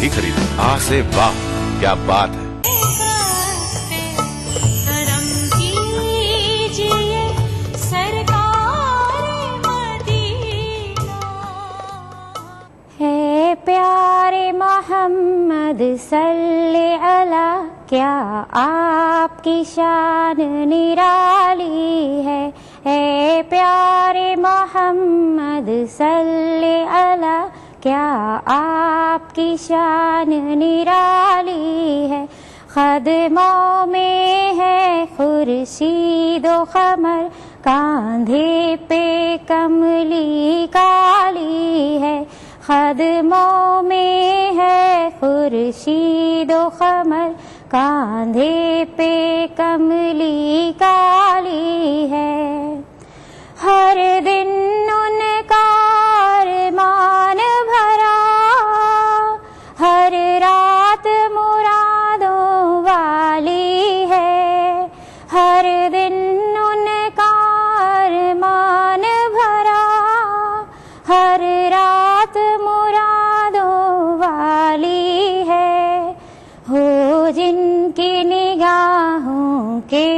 ही खरीदो। आ से वाह, क्या बात है। प्यारे मोहम्मद सल्ले अला, क्या आपकी शान निराली है। ए प्यारे मोहम्मद सल्ले अला, क्या आपकी शान निराली है। ख़दमों में है खुर्शीदो क़मर, कांधे पे कमली काली है। ख़दमों में है खुर्शीदो क़मर, कांधे पे कमली काली है। हर दिन उनका अरमान भरा, हर रात मुरादों वाली है। हर दिन उनका अरमान भरा, हर रात मुरादों वाली है। हो जिनकी निगाहों के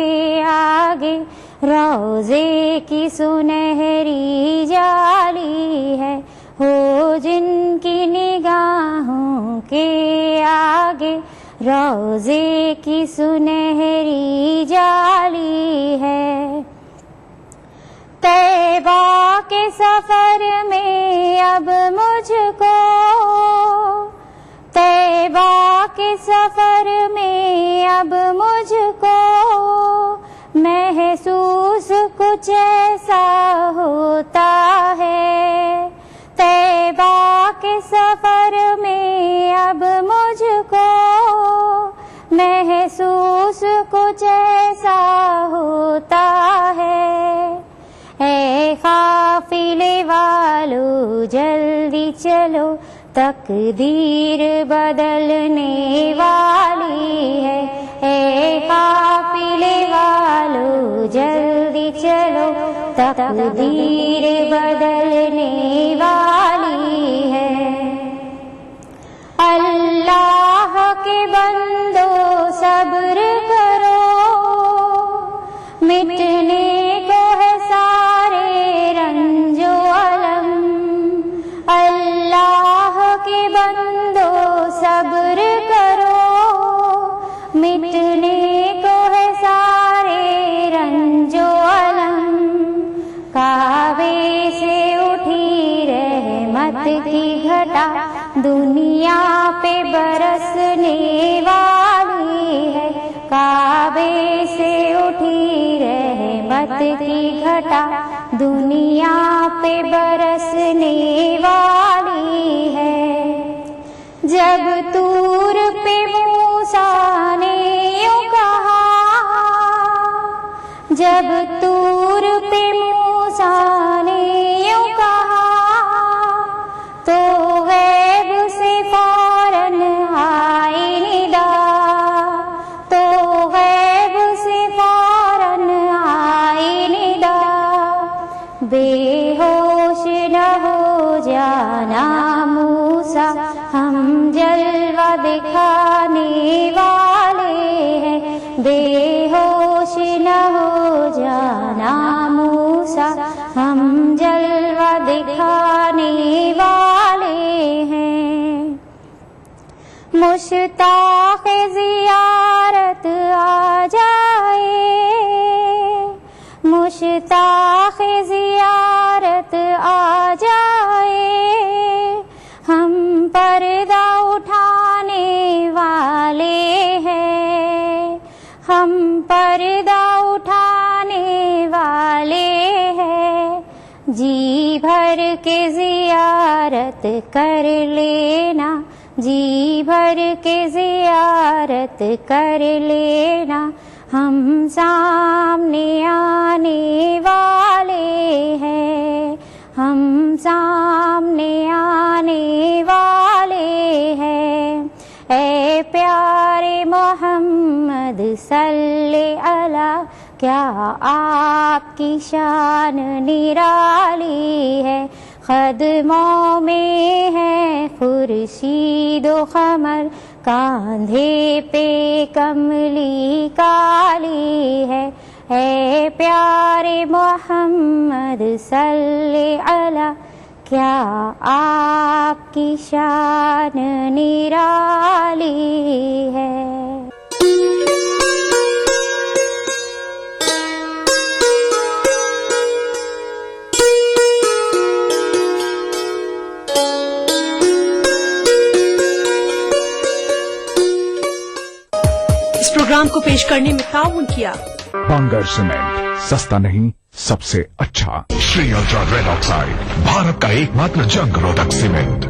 आगे रोज़े की सुनहरी जाली है। हो जिनकी निगाहों के आगे रोज़े की सुनहरी जाली है। तैबा के सफर में अब मुझको, तैबा के सफर में अब मुझको महसूस कुछ ऐसा होता है। तैबा के सफर में अब मुझको महसूस कुछ ऐसा होता है। ऐ काफिले वालों जल्दी चलो, तकदीर बदलने वाली है। ऐ काफिले वालों जल्दी चलो, तकदीर बदलने वाली है। अल्लाह के बंदो सब्र करो, मिटने को है सारे रंजो अलम। अल्लाह के बंदो सब्र करो, मिटने को है सारे रंजो अलम। काबे से उठी रहमत की घटा, दुनिया पे बरसने वाली है। काबे से उठी रहमत की घटा, दुनिया पे बरसने वाली है। जब तूर पे मूसा ने यूं कहा, जब तूर पे मूसा ने यूं कहा, तो गैब से फौरन आई निदा, तो गैब से फौरन आई निदा। बेहोश न हो जाना मूसा, हम जलवा दिखाने वाले हैं। बेहोश न हो जाना मूसा, हम जलवा दिखाने वाले हैं। मुश्ताक़ ज़ियारत आ जाए, मुश्ताक़ ज़ियारत आ जाए। हम पर्दा उठाने वाले हैं, हम पर्दा उठाने वाले हैं। जी भर के ज़ियारत कर लेना, जी भर के ज़ियारत कर लेना। हम सामने आने वाले हैं, हम सामने आने वाले हैं। ऐ प्यारे मोहम्मद सल्ले अला, क्या आपकी शान निराली है। कदमों में है खुर्शीद व कमर, कांधे पे कमली काली है। ऐ प्यारे मोहम्मद सल्ले अला, क्या आपकी शान निराली है। इस प्रोग्राम को पेश करने में ताउन किया बांगर सीमेंट, सस्ता नहीं सबसे अच्छा। Shri ultra red oxide, Bharat का एकमात्र जंग रोधक सीमेंट।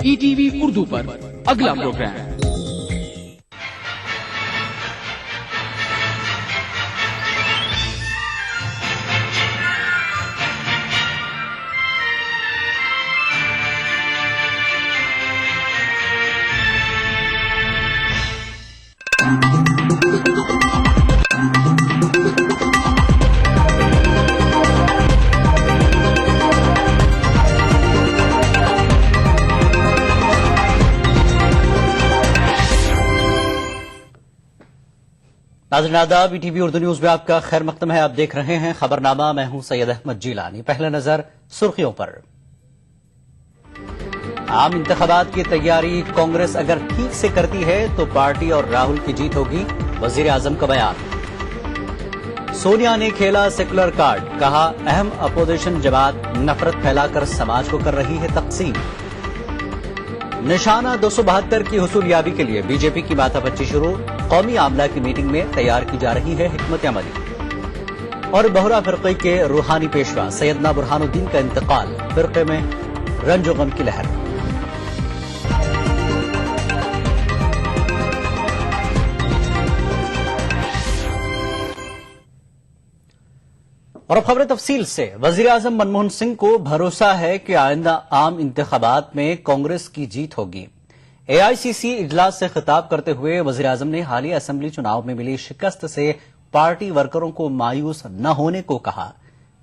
ईटीवी उर्दू पर अगला प्रोग्राम नाज़रीन आदाब, ईटीवी उर्दू न्यूज में आपका खैर मकदम है। आप देख रहे हैं खबरनामा, मैं हूं सैयद अहमद जीलानी। पहले नजर सुर्खियों पर। आम इंतखाबात की तैयारी कांग्रेस अगर ठीक से करती है तो पार्टी और राहुल की जीत होगी, वजीर आजम का बयान। सोनिया ने खेला सेकुलर कार्ड, कहा अहम अपोजिशन जमात नफरत फैलाकर समाज को कर रही है तकसीम। निशाना 272 की हुसूलियाबी के लिए बीजेपी की माथापच्ची शुरू, कौमी आमला की मीटिंग में तैयार की जा रही है हिकमत अमली। और बहरा फिरके के रूहानी पेशवा सैयदना बुरहानुद्दीन का इंतकाल, फिरके में रंजो गम की लहर। और अब खबरें तफसील से। वजीर आजम मनमोहन सिंह को भरोसा है कि आइंदा आम इंतखाबात में कांग्रेस की जीत होगी। एआईसीसी इजलास से खिताब करते हुए वजीर आजम ने हालिया असेंबली चुनाव में मिली शिकस्त से पार्टी वर्करों को मायूस न होने को कहा।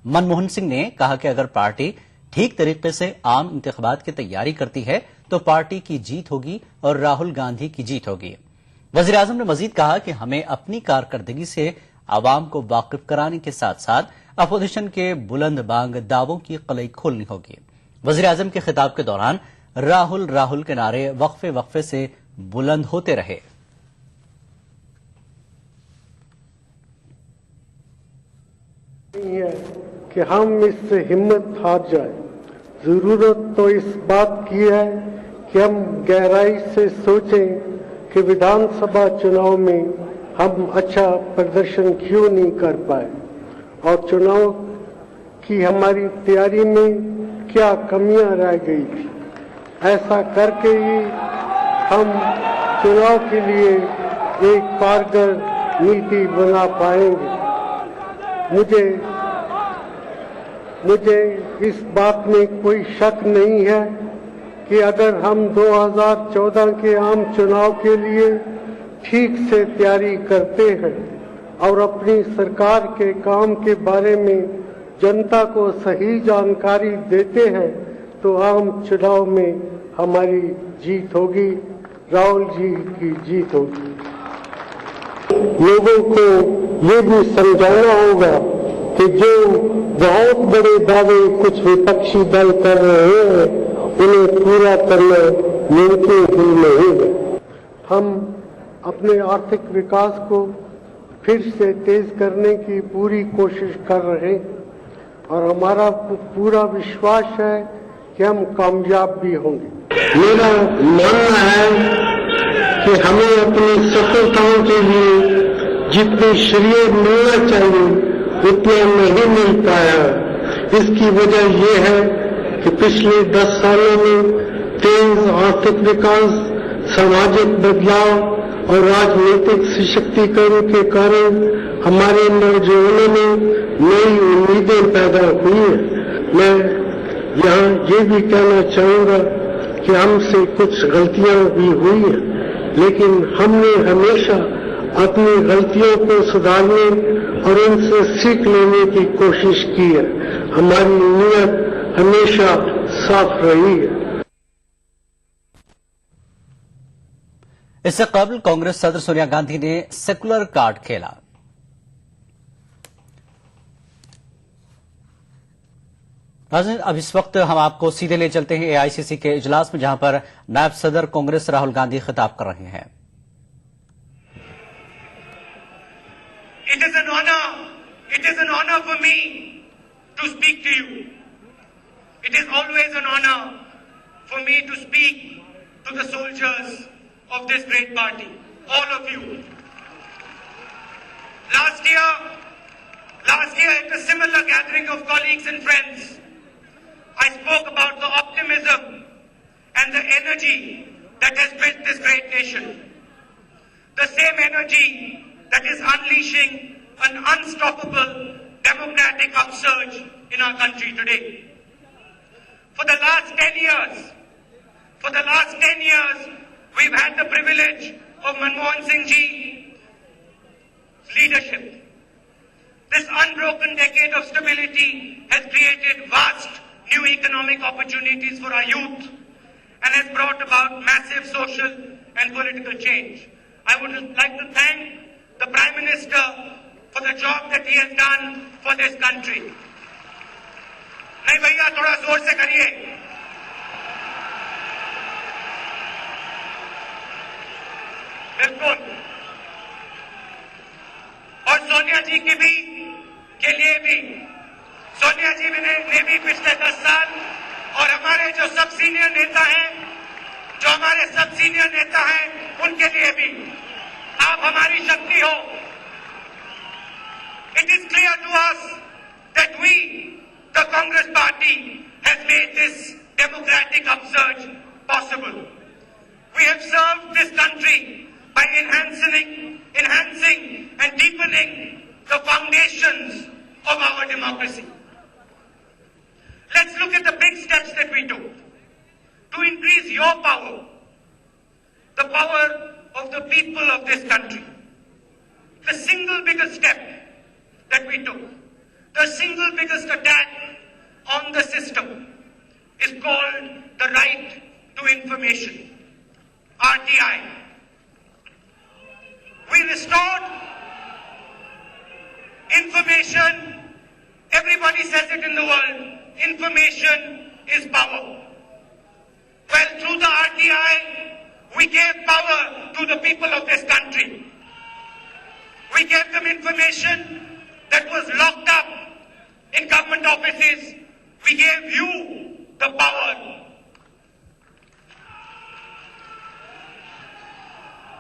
मनमोहन सिंह ने कहा कि अगर पार्टी ठीक तरीके से आम इंतखाबात की तैयारी करती है तो पार्टी की जीत होगी और राहुल गांधी की जीत होगी। वजीर आजम ने मजीद कहा कि हमें अपनी कारकर्दगी से आवाम को वाकिफ कराने के साथ साथ अपोजिशन के बुलंद बांग दावों की कलई खोलनी होगी। वजीर आजम के खिताब के दौरान राहुल राहुल के नारे वक्फे वक्फे से बुलंद होते रहे। नहीं है कि हम इससे हिम्मत हार जाए। जरूरत तो इस बात की है कि हम गहराई से सोचें कि विधानसभा चुनाव में हम अच्छा प्रदर्शन क्यों नहीं कर पाए और चुनाव की हमारी तैयारी में क्या कमियां रह गई थी। ऐसा करके ही हम चुनाव के लिए एक कारगर नीति बना पाएंगे। मुझे इस बात में कोई शक नहीं है कि अगर हम 2014 के आम चुनाव के लिए ठीक से तैयारी करते हैं और अपनी सरकार के काम के बारे में जनता को सही जानकारी देते हैं तो आम चुनाव में हमारी जीत होगी, राहुल जी की जीत होगी। लोगों को ये भी समझाना होगा कि जो बहुत बड़े दावे कुछ विपक्षी दल कर रहे हैं उन्हें पूरा करना मुमकिन ही नहीं है। हम अपने आर्थिक विकास को फिर से तेज करने की पूरी कोशिश कर रहे हैं और हमारा पूरा विश्वास है कि हम कामयाब भी होंगे। मेरा मानना है कि हमें अपनी सफलताओं के लिए जितनी श्रेय मिलना चाहिए उतना नहीं मिल पाया। इसकी वजह यह है कि पिछले 10 सालों में तेज आर्थिक विकास, सामाजिक बदलाव और राजनीतिक सशक्तिकरण के कारण हमारे नौजवानों में नई उम्मीदें पैदा हुई हैं। मैं यहाँ ये भी कहना चाहूँगा कि हमसे कुछ गलतियां भी हुई हैं, लेकिन हमने हमेशा अपनी गलतियों को सुधारने और उनसे सीख लेने की कोशिश की है। हमारी नीयत हमेशा साफ रही है। इससे कबल कांग्रेस सदर सोनिया गांधी ने सेकुलर कार्ड खेला। अब इस वक्त हम आपको सीधे ले चलते हैं एआईसीसी के इजलास में, जहां पर नायब सदर कांग्रेस राहुल गांधी खिताब कर रहे हैं। It is an honor for me to speak to you. It is always an honor for me to speak to the soldiers of this great party, all of you. Last year at a similar gathering of colleagues and friends, I spoke about the optimism and the energy that has built this great nation. The same energy that is unleashing an unstoppable democratic upsurge in our country today. For the last 10 years, we've had the privilege of Manmohan Singh Ji's leadership. This unbroken decade of stability has created vast new economic opportunities for our youth and has brought about massive social and political change. I would like to thank the Prime Minister for the job that he has done for this country. नहीं भैया, थोड़ा जोर से करिए। बिल्कुल। और सोनिया जी के लिए भी सोनिया जी ने भी पिछले 10 साल और हमारे जो सब सीनियर नेता हैं उनके लिए भी आप हमारी शक्ति हो। It is clear to us that we, the Congress Party, has made this democratic upsurge possible. We have served this country by enhancing and deepening the foundations of our democracy. Let's look at the big steps that we took to increase your power, the power of the people of this country. The single biggest step that we took, the single biggest attack on the system, is called the right to information, RTI. We restored information. Everybody says it in the world. Information is power. Well, through the RTI, we gave power to the people of this country. We gave them information that was locked up in government offices. We gave you the power.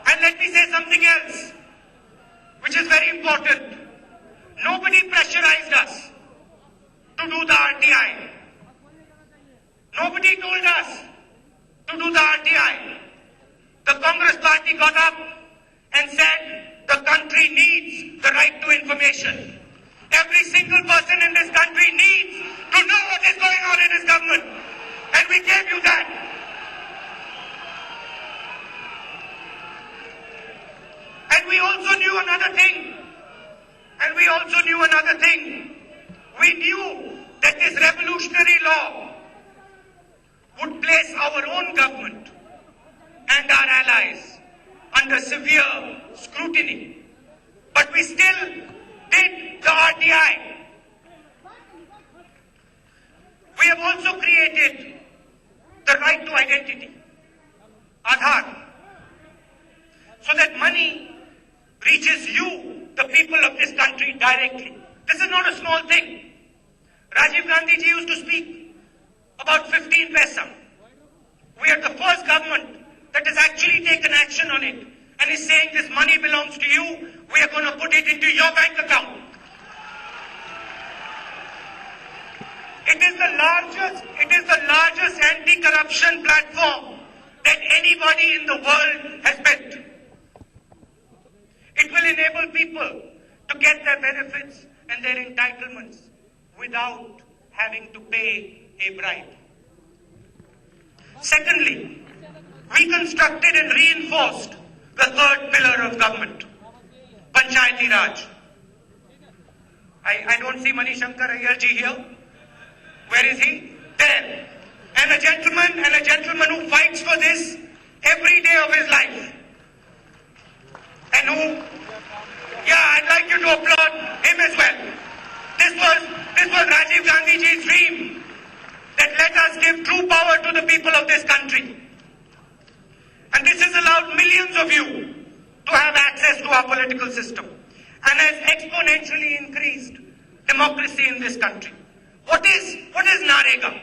And let me say something else, which is very important. Nobody pressurized us to do the RTI. Nobody told us to do the RTI. The Congress Party got up and said the country needs the right to information. Every single person in this country needs to know what is going on in his government. And we gave you that. And we also knew another thing. We knew that this revolutionary law would place our own government and our allies under severe scrutiny. But we still did the RTI. We have also created the right to identity, Aadhaar, so that money reaches you, the people of this country, directly. This is not a small thing. Rajiv Gandhi ji used to speak about 15 paisa. We are the first government that has actually taken action on it and is saying this money belongs to you. We are going to put it into your bank account. It is the largest anti-corruption platform that anybody in the world has built. It will enable people to get their benefits and their entitlements without having to pay a bribe. Secondly, we constructed and reinforced the third pillar of government, Panchayati Raj. I don't see Mani Shankar Ayyar ji here. Where is he? There. And a gentleman who fights for this every day of his life. And who, I'd like you to applaud him as well. This was Rajiv Gandhi ji's dream, that let us give true power to the people of this country. And this has allowed millions of you to have access to our political system and has exponentially increased democracy in this country. What is Narega?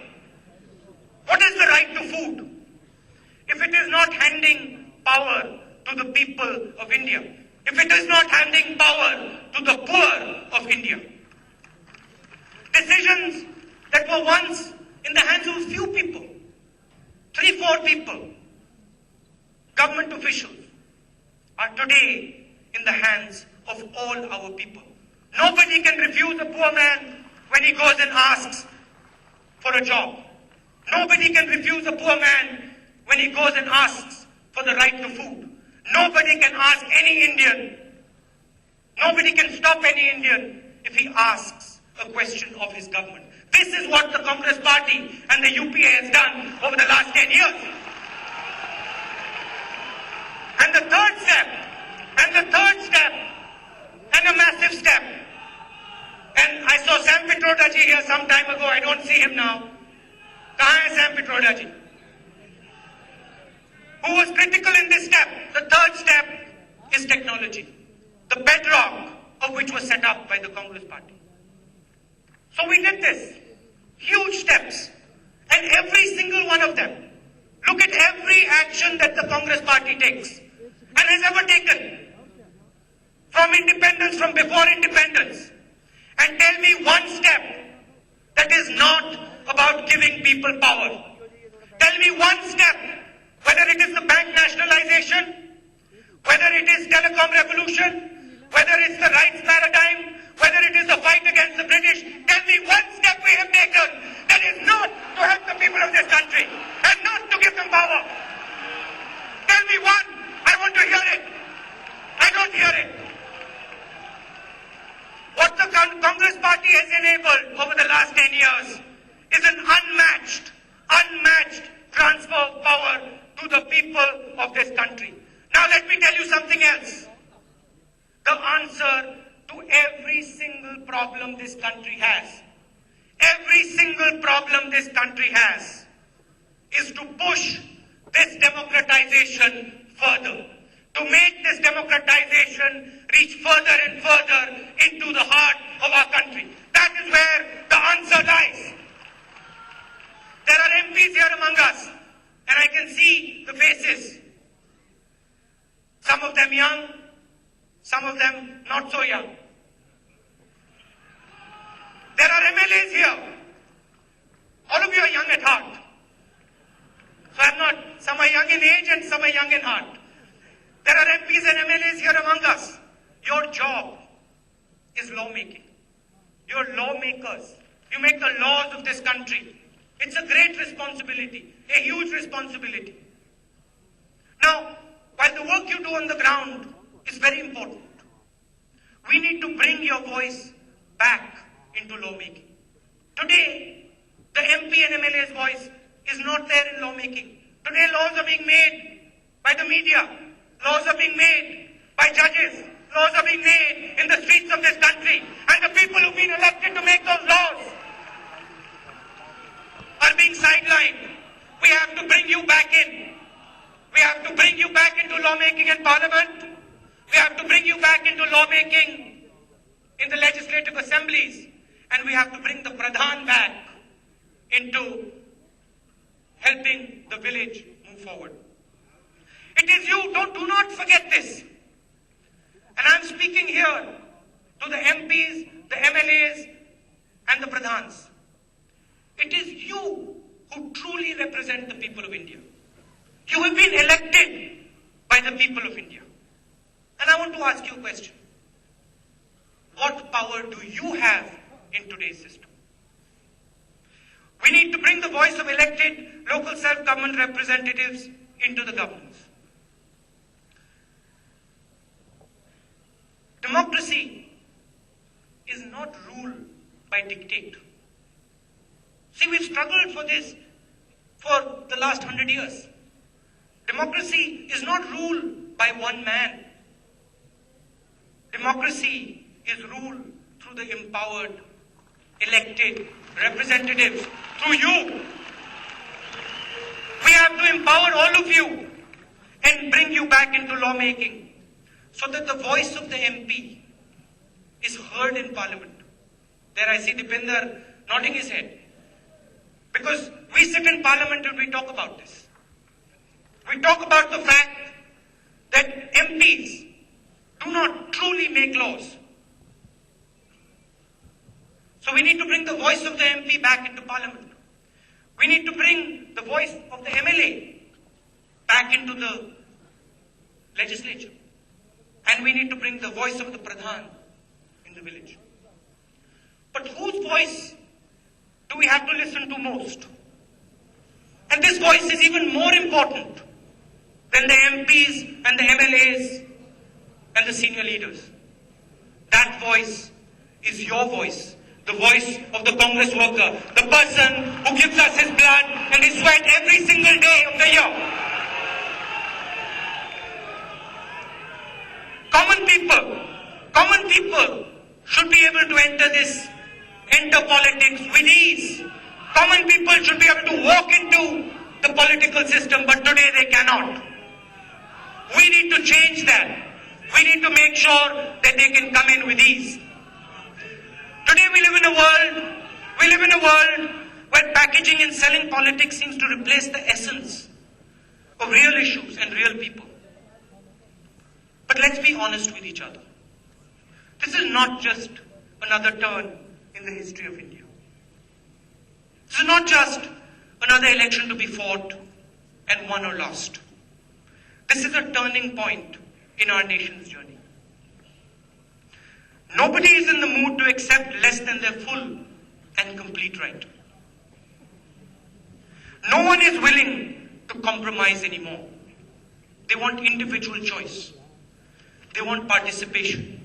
What is the right to food? If it is not handing power to the people of India, if it is not handing power to the poor of India, decisions that were once in the hands of few people, 3-4 people, government officials, are today in the hands of all our people. Nobody can refuse a poor man when he goes and asks for a job. Nobody can refuse a poor man when he goes and asks for the right to food. Nobody can ask any Indian. Nobody can stop any Indian if he asks a question of his government. This is what the Congress Party and the UPA has done over the last 10 years. And the third step, and a massive step. And I saw Sam Pitroda ji here some time ago. I don't see him now. Kahan hai Sam Pitroda ji? Who was critical in this step? The third step is technology, the bedrock of which was set up by the Congress Party. So we did this. Huge steps. And every single one of them, look at every action that the Congress Party takes and has ever taken. From independence, from before independence. And tell me one step that is not about giving people power. Tell me one step, whether it is the bank nationalization, whether it is telecom revolution, whether it's the rights paradigm, whether it is the fight against the British. Tell me one step we have taken that is not to help the people of this country and not to give them power. Tell me one. I want to hear it. I don't hear it. What the Congress Party has enabled over the last 10 years is an unmatched transfer of power to the people of this country. Now let me tell you something else. The answer to every single problem this country has, is to push this democratization further. To make this democratization reach further and further into the heart of our country. That is where the answer lies. There are MPs here among us, and I can see the faces. Some of them young, some of them not so young. There are MLAs here. All of you are young at heart. So some are young in age and some are young in heart. There are MPs and MLAs here among us. Your job is lawmaking. You're lawmakers. You make the laws of this country. It's a great responsibility, a huge responsibility. Now, while the work you do on the ground is very important, we need to bring your voice back into lawmaking. Today, the MP and MLA's voice is not there in lawmaking. Today, laws are being made by the media. Laws are being made by judges. Laws are being made in the streets of this country. And the people who've been elected to make those laws are being sidelined. We have to bring you back in. We have to bring you back into lawmaking in Parliament. We have to bring you back into lawmaking in the legislative assemblies. And we have to bring the Pradhan back into helping the village move forward. It is you, do not forget this. And I'm speaking here to the MPs, the MLAs, and the Pradhans. It is you who truly represent the people of India. You have been elected by the people of India. And I want to ask you a question. What power do you have in today's system? We need to bring the voice of elected local self-government representatives into the governance. Democracy is not ruled by dictate. See, we've struggled for this for the last 100 years. Democracy is not ruled by one man. Democracy is ruled through the empowered, elected representatives, through you. We have to empower all of you and bring you back into lawmaking so that the voice of the MP is heard in Parliament. There I see Dipinder nodding his head. Because we sit in Parliament and we talk about this. We talk about the fact that MPs do not truly make laws. So we need to bring the voice of the MP back into Parliament. We need to bring the voice of the MLA back into the legislature. And we need to bring the voice of the Pradhan in the village. But whose voice do we have to listen to most? And this voice is even more important than the MPs and the MLAs and the senior leaders. That voice is your voice, the voice of the Congress worker, the person who gives us his blood and his sweat every single day of the year. Common people should be able to enter politics with ease. Common people should be able to walk into the political system, but today they cannot. We need to change that. We need to make sure that they can come in with ease. Today we live in a world where packaging and selling politics seems to replace the essence of real issues and real people. But let's be honest with each other. This is not just another turn in the history of India. This is not just another election to be fought and won or lost. This is a turning point in our nation's journey. Nobody is in the mood to accept less than their full and complete right. No one is willing to compromise anymore. They want individual choice. They want participation.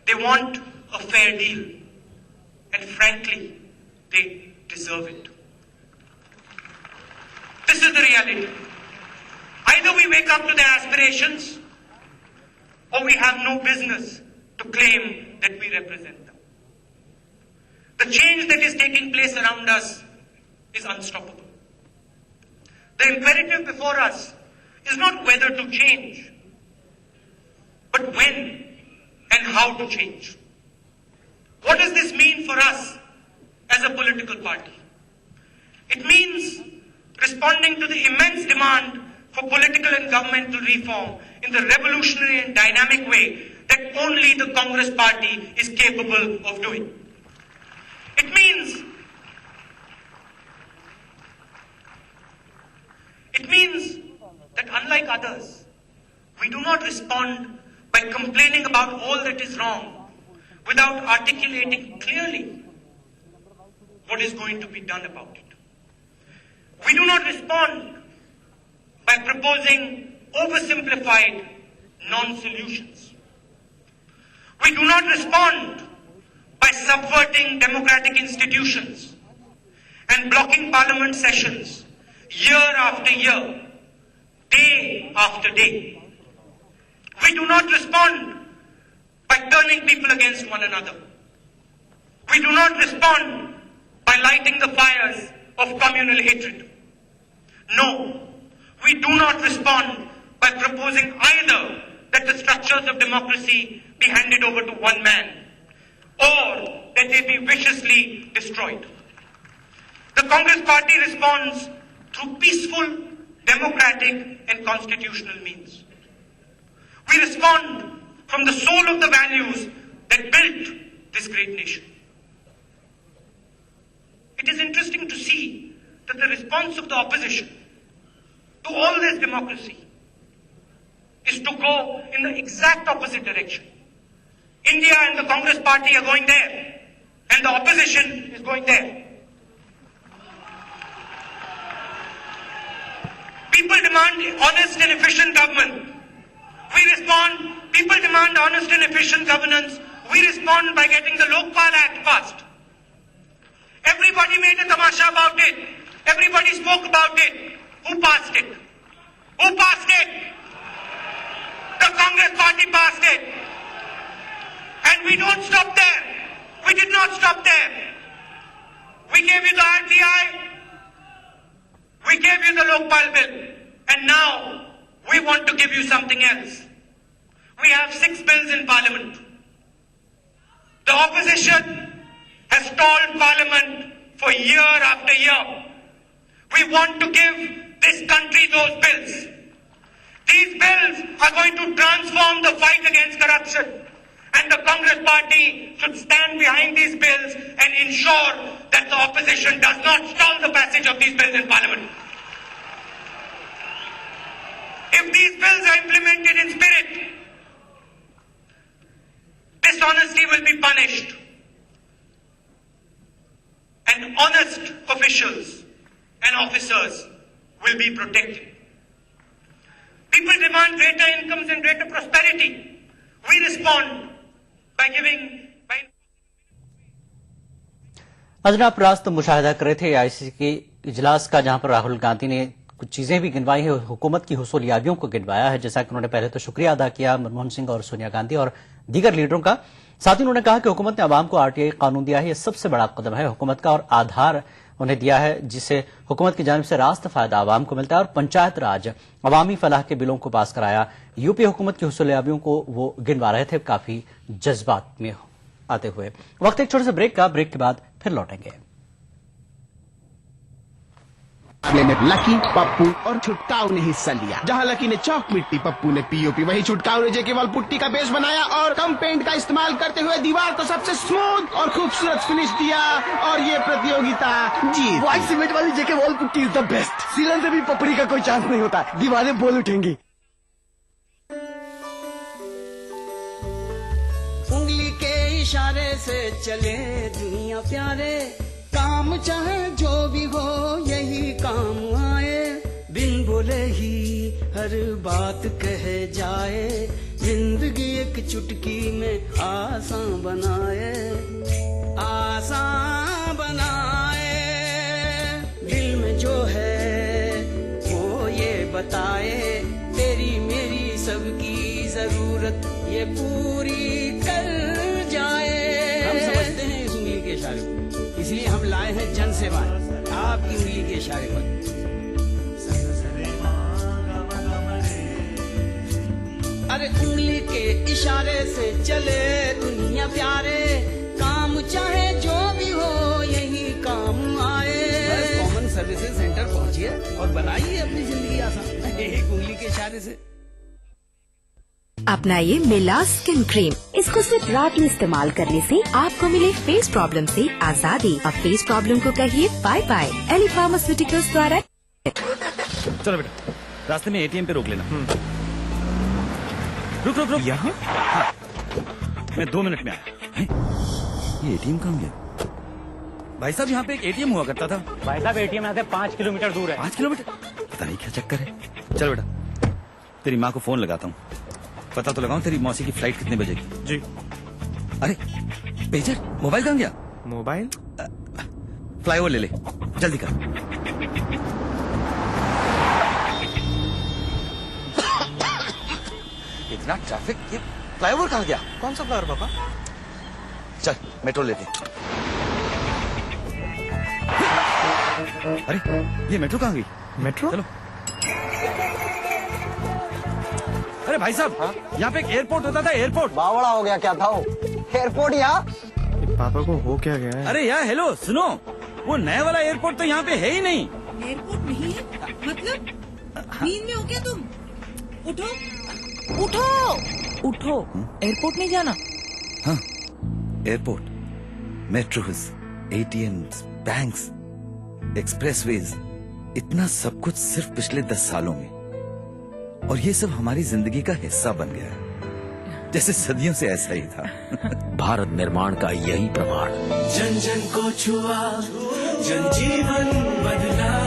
They want a fair deal. And frankly, they deserve it. This is the reality. Either we wake up to their aspirations, or we have no business to claim that we represent them. The change that is taking place around us is unstoppable. The imperative before us is not whether to change, but when and how to change. What does this mean for us as a political party? It means responding to the immense demand for political and governmental reform in the revolutionary and dynamic way that only the Congress party is capable of doing. It means that unlike others, we do not respond by complaining about all that is wrong without articulating clearly what is going to be done about it. We do not respond by proposing oversimplified non-solutions. We do not respond by subverting democratic institutions and blocking parliament sessions year after year, day after day. We do not respond by turning people against one another. We do not respond by lighting the fires of communal hatred. No, we do not respond by proposing either that the structures of democracy be handed over to one man or that they be viciously destroyed. The Congress party responds through peaceful, democratic and constitutional means. We respond from the soul of the values that built this great nation. It is interesting to see that the response of the opposition to all this democracy is to go in the exact opposite direction. India and the Congress party are going there, and the opposition is going there. People demand honest and efficient government. We respond. People demand honest and efficient governance. We respond by getting the Lokpal Act passed. Everybody made a tamasha about it. Everybody spoke about it. Who passed it? Who passed it? The Congress party passed it. And we don't stop there. We did not stop there. We gave you the RTI. We gave you the Lokpal bill. And now we want to give you something else. We have 6 bills in Parliament. The opposition has stalled Parliament for year after year. We want to give this country those bills. These bills are going to transform the fight against corruption. And the Congress party should stand behind these bills and ensure that the opposition does not stall the passage of these bills in Parliament. If these bills are implemented in spirit, dishonesty will be punished. And honest officials and officers will be protected. People demand greater incomes and greater prosperity. We respond by giving. अजन आप रास्त मुशाहिदा कर रहे थे ICC के इजलास का, जहां पर राहुल गांधी ने कुछ चीजें भी गिनवाई है, हुकूमत की हुसूलियाबियों को गिनवाया है। जैसा कि उन्होंने पहले तो शुक्रिया अदा किया मनमोहन सिंह और सोनिया गांधी और दीगर लीडरों का। साथ ही उन्होंने कहा कि हुकूमत ने आवाम को आरटीआई कानून दिया है, यह सबसे बड़ा कदम है हुकूमत का और आधार उन्हें दिया है जिससे हुकूमत की जानिब से रास्त फायदा आवाम को मिलता है। और पंचायत राज अवामी फलाह के बिलों को पास कराया। यूपी हुकूमत की हुसूलियाबियों को वो गिनवा रहे थे काफी जज्बात में आते हुए। वक्त एक छोटे से ब्रेक का, ब्रेक के बाद फिर लौटेंगे। लकी, पप्पू और छुटकाऊ ने हिस्सा लिया। जहां लकी ने चौक मिट्टी, पप्पू ने पीओपी, वही छुटकाऊ ने जेके वाल पुट्टी का बेस बनाया और कम पेंट का इस्तेमाल करते हुए दीवार को सबसे स्मूथ और खूबसूरत फिनिश दिया और ये प्रतियोगिता जीत। व्हाइट सीमेंट वाली JK wall putty is the best. सीलन से भी पपड़ी का कोई चांस नहीं होता, दीवारें बोल उठेंगी। उंगली के इशारे से चले दुनिया प्यारे, काम चाहे जो भी हो यही काम आए, बिन बोले ही हर बात कह जाए, जिंदगी एक चुटकी में आसान बनाए, आसान बनाए। दिल में जो है वो ये बताए, तेरी मेरी सबकी जरूरत ये पूरी कर जाए। हम समझते हैं इस उंगली के इशारे को, इसलिए हम लाए हैं जन सेवा आपकी उंगली के इशारे पर। अरे उंगली के इशारे से चले दुनिया प्यारे, काम चाहे जो भी हो यही काम आए। बस कॉमन सर्विसेज सेंटर पहुंचिए और बनाइए अपनी जिंदगी आसान एक उंगली के इशारे से। अपनाइए मिला स्किन क्रीम। इसको सिर्फ रात में इस्तेमाल करने से आपको मिले फेस प्रॉब्लम से आजादी। अब फेस प्रॉब्लम को कहिए बाय बाय। एली फार्मास्यूटिकल्स द्वारा। चलो बेटा, रास्ते में एटीएम पे रोक लेना। रुक रुक रुक। यहाँ? हाँ, मैं 2 मिनट में आया। ये एटीएम कहाँ गया? भाई साहब यहाँ पे एक एटीएम हुआ करता था। भाई साहब एटीएम यहाँ से 5 किलोमीटर दूर है। 5 किलोमीटर? पता नहीं क्या चक्कर है। चल बेटा, तेरी माँ को फोन लगाता हूँ, पता तो लगाऊं तेरी मौसी की फ्लाइट कितने बजे की। जी। अरे पेजर, मोबाइल कहाँ गया? मोबाइल फ्लाईओवर ले ले, जल्दी कर। इतना ट्रैफिक, ये फ्लाईओवर कहाँ गया? कौन सा फ्लाईओवर पापा? चल मेट्रो लेते। अरे ये मेट्रो कहाँ गई? मेट्रो? चलो। अरे भाई साहब, यहाँ पे एक एयरपोर्ट होता था, एयरपोर्ट। बावड़ा हो गया क्या था वो? एयरपोर्ट यहाँ? पापा को हो क्या गया है? अरे यार हेलो सुनो, वो नया वाला एयरपोर्ट तो यहाँ पे है ही नहीं। एयरपोर्ट नहीं है? मतलब नींद में हो क्या तुम? उठो उठो उठो। एयरपोर्ट नहीं जाना? हाँ, airport, metros, ATMs, banks, expressways, इतना सब कुछ सिर्फ पिछले 10 सालों में। और ये सब हमारी जिंदगी का हिस्सा बन गया है, जैसे सदियों से ऐसा ही था। भारत निर्माण का यही प्रमाण। जन जन को छुआ, जन जीवन बदला।